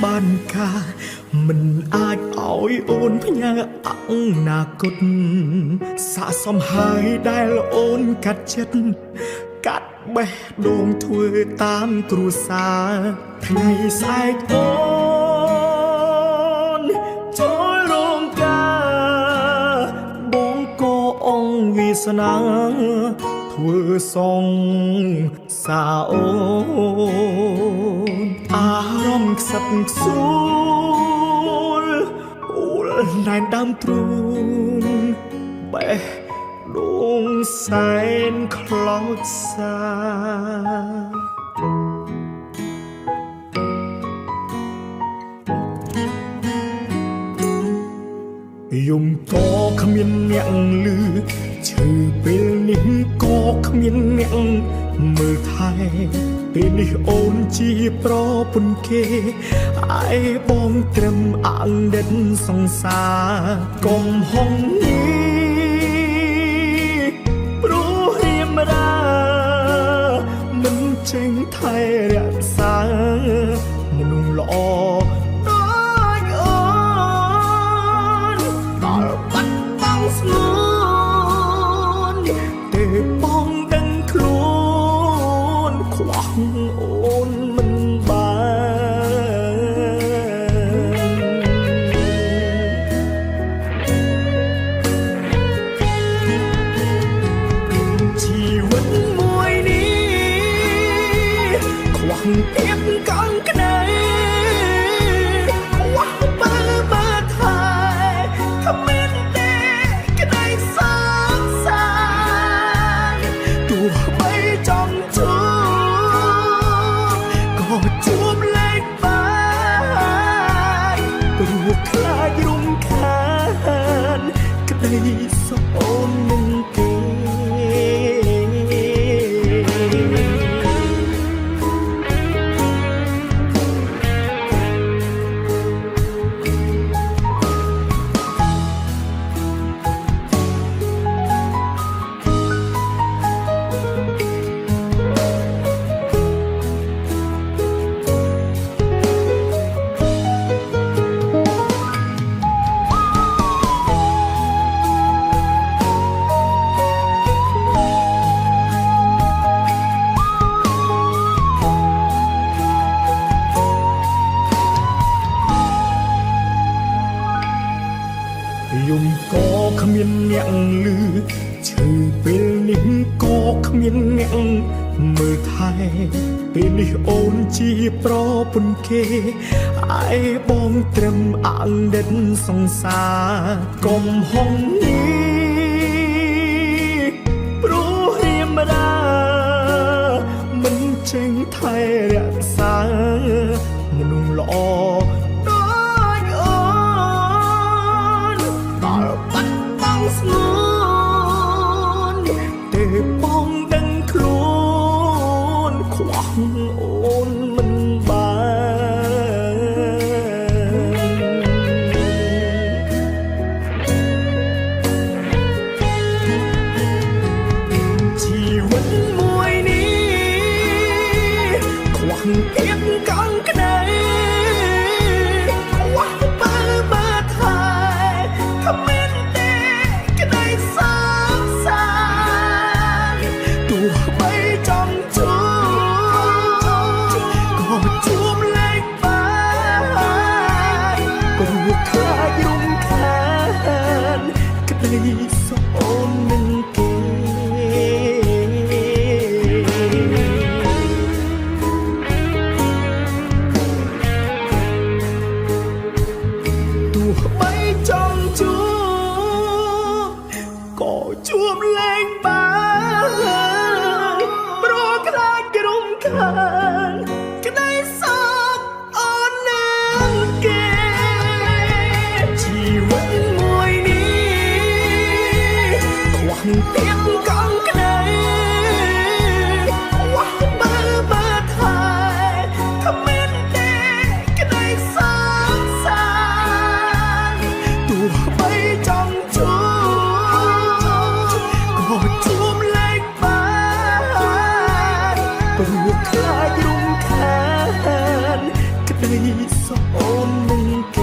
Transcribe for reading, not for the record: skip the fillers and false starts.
បានការមិនអាចឲ្យអូនផ្ញើអនាគតសាកសមហើយដែលអូនកាត់ចិត្តកាត់បេះដូងធ្វើតាមគ្រួសារថ្ងៃស្អែកអូនចូលរោងការបងក៏អងវាសនាធ្វើសងសាអូនអារម្មណ៍ខ្សឹកខ្សួលអូលណែនដើមទ្រូងបេះដូងសែនខ្លោចសាយំក៏គ្មានអ្នកលឺឈឺពេលនេះក៏គ្មានអ្នកមើលថែពេលនេះអូនជាប្រពន្ធគេឯបងត្រឹមអង្ដិតសង្សារកុំហងនេះព្រោះរៀមរាមិនចេញថែរក្សាមនុស្សល្អដូចអូនដល់បាត់បង់ស្ងួនទេបងដឹងខ្លួនខ្វះអូនមិនបានជីវិតមួយនេះខ្វះភាពកង់ក្ដីខ្វះបើថែគ្មានទេក្ដីសងសាទោះបីចង់ជួបក៏ជួបលែងបានព្រោះខ្លាចរំខានក្ដីសអូននឹងគេយំក៏គ្មានអ្នកលឺឈឺពេលនេះក៏គ្មានអ្នកមើលថែពេលនេះអូនជាប្រពន្ធគេឯបងត្រឹមអង្ដិតសង្សារកុំហងនេះព្រោះរៀមរាមិនចេញថែរក្សាមនុស្សល្អដូចអូនដល់បាត់បង់ស្ងួនទេបងដឹងខ្លួនខ្វះអូនមិនបានជីវិតមួយនេះខ្វះភាពកង់ក្ដីខ្វះបើថែគ្មានទេក្ដីសងសាទោះបីចង់ជួបក៏ជួបលែងបានព្រោះខ្លាចរំខានក្ដីសអូននឹងគេទោះបីចង់ជួបក៏ជួបលែងបានព្រោះខ្លាចរំខានក្ដីសោកអូននឹងគេជីវិតមួយនេះខ្វះភាពកង់ក្ដីខ្វះបើថែគ្មានទេក្ដីសងសាទោះបីចង់ជួបក៏ជួបលែងបានព្រោះខ្លាចរំខានក្ ក្តីសុខអូននឹងគេ